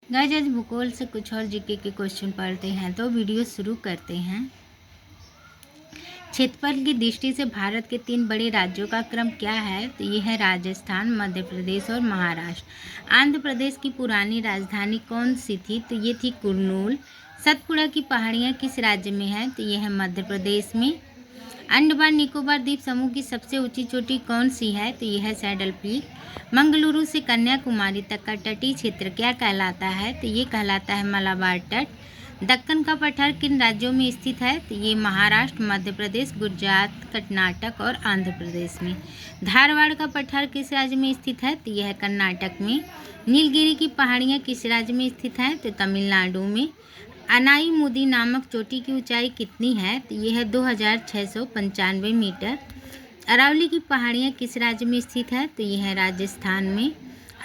Guys आज भूगोल से कुछ और जीके के क्वेश्चन पढ़ते हैं, तो वीडियो शुरू करते हैं। क्षेत्रफल की दृष्टि से भारत के 3 बड़े राज्यों का क्रम क्या है? तो ये है राजस्थान, मध्य प्रदेश और महाराष्ट्र। आंध्र प्रदेश की पुरानी राजधानी कौन सी थी? तो ये थी कुर्नूल। सतपुड़ा की पहाड़ियाँ किस राज्य में है? तो ये है मध्य प्रदेश में। अंडमान निकोबार द्वीप समूह की सबसे ऊंची चोटी कौन सी है? तो यह है सैडल पीक। मंगलुरु से कन्याकुमारी तक का तटीय क्षेत्र क्या कहलाता है? तो ये कहलाता है मलाबार तट। दक्कन का पठार किन राज्यों में स्थित है? तो ये महाराष्ट्र, मध्य प्रदेश, गुजरात, कर्नाटक और आंध्र प्रदेश में। धारवाड़ का पठार किस राज्य में स्थित है? तो यह है कर्नाटक में। नीलगिरी की पहाड़ियाँ किस राज्य में स्थित हैं? तो तमिलनाडु में। अनाई मुदी नामक चोटी की ऊंचाई कितनी है? तो यह है 2695 मीटर। अरावली की पहाड़ियाँ किस राज्य में स्थित है? तो यह है राजस्थान में।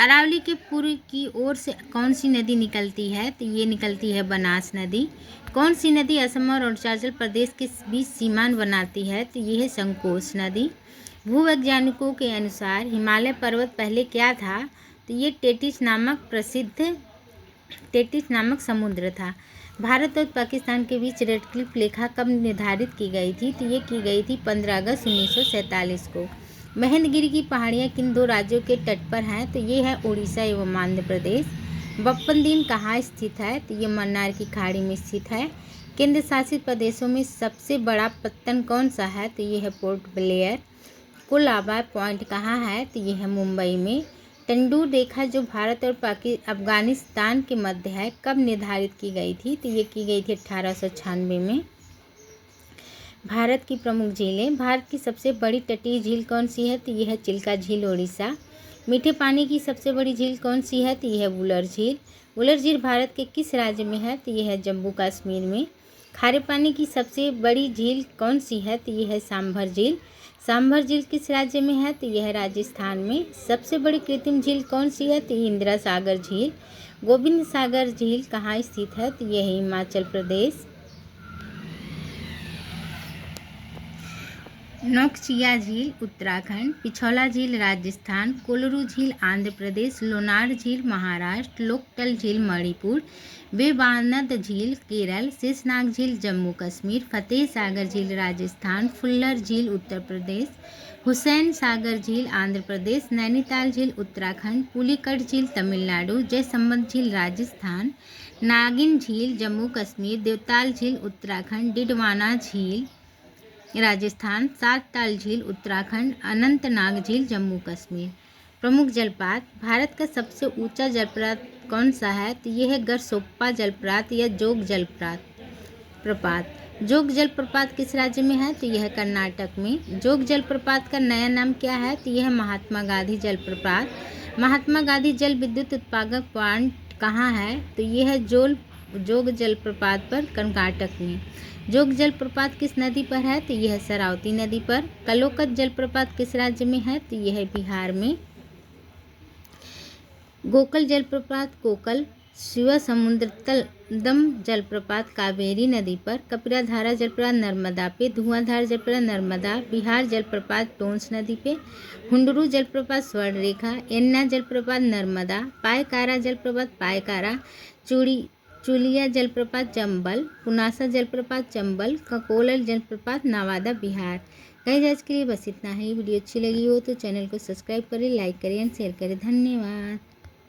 अरावली के पूर्व की ओर से कौन सी नदी निकलती है? तो ये निकलती है बनास नदी। कौन सी नदी असम और अरुणाचल प्रदेश के बीच सीमा बनाती है? तो ये है संकोच नदी। भूवैज्ञानिकों के अनुसार हिमालय पर्वत पहले क्या था? तो ये टेटिस नामक समुद्र था। भारत और पाकिस्तान के बीच रेड क्लिफ रेखा कब निर्धारित की गई थी? तो ये की गई थी 15 अगस्त 1947 को। महेंद्रगिरी की पहाड़ियाँ किन 2 राज्यों के तट पर हैं? तो ये है उड़ीसा एवं आंध्र प्रदेश। बप्पन दीन कहाँ स्थित है? तो ये मन्नार की खाड़ी में स्थित है। केंद्र शासित प्रदेशों में सबसे बड़ा पत्तन कौन सा है? तो ये है पोर्ट ब्लेयर। कुलाबा पॉइंट कहाँ है? तो ये है मुंबई में। तंदूर रेखा जो भारत और अफगानिस्तान के मध्य है कब निर्धारित की गई थी? तो ये की गई थी 1896 में। भारत की प्रमुख झीलें। भारत की सबसे बड़ी तटीय झील कौन सी है? तो यह है चिल्का झील ओडिशा। मीठे पानी की सबसे बड़ी झील कौन सी है? तो यह है वुलर झील। वुलर झील भारत के किस राज्य में है? तो यह है जम्मू कश्मीर में। खारे पानी की सबसे बड़ी झील कौन सी है? तो यह है सांभर झील। सांभर झील किस राज्य में है? तो यह है राजस्थान में। सबसे बड़ी कृत्रिम झील कौन सी है? तो इंदिरा सागर झील। गोविंद सागर झील कहाँ स्थित है? तो यह है हिमाचल प्रदेश। नौकचिया झील उत्तराखंड, पिछौला झील राजस्थान, कोलरू झील आंध्र प्रदेश, लोनार झील महाराष्ट्र, लोकटल झील मणिपुर, वेबानद झील केरल, शेषनाग झील जम्मू कश्मीर, फतेह सागर झील राजस्थान, फुल्लर झील उत्तर प्रदेश, हुसैन सागर झील आंध्र प्रदेश, नैनीताल झील उत्तराखंड, पुलिकट झील तमिलनाडु, जयसंबंध झील राजस्थान, नागिन झील जम्मू कश्मीर, देवताल झील उत्तराखंड, डिडवाना झील राजस्थान, सात ताल झील उत्तराखंड, अनंतनाग झील जम्मू कश्मीर। प्रमुख जलप्रपात। भारत का सबसे ऊंचा जलप्रपात कौन सा है? तो यह है गरसोप्पा जलप्रपात या जोग जलप्रपात। जोग जलप्रपात किस राज्य में है? तो यह है कर्नाटक में। जोग जलप्रपात का नया नाम क्या है? तो यह है महात्मा गांधी जलप्रपात। महात्मा गांधी जल विद्युत उत्पादक प्लांट कहाँ है? तो यह है जोग जलप्रपात पर कर्नाटक में। जोग जलप्रपात किस नदी पर है? तो यह है शरावती नदी पर। कलोकत जलप्रपात किस राज्य में है? तो यह है बिहार में। गोकल जलप्रपात कोकल, शिव समुद्रतलम जलप्रपात कावेरी नदी पर, कपिलाधारा जलप्रपात नर्मदा पे, धुआंधार जलप्रपात नर्मदा, बिहार जलप्रपात टोंस नदी पे, हुंडरू जलप्रपात स्वर्णरेखा, एन्ना जलप्रपात नर्मदा, पायकारा जलप्रपात पायकारा, चुलिया जलप्रपात चंबल, पुनासा जलप्रपात चंबल, ककोलल जलप्रपात नवादा बिहार। गाइस आज के लिए बस इतना ही। वीडियो अच्छी लगी हो तो चैनल को सब्सक्राइब करें, लाइक करें एंड शेयर करें। धन्यवाद।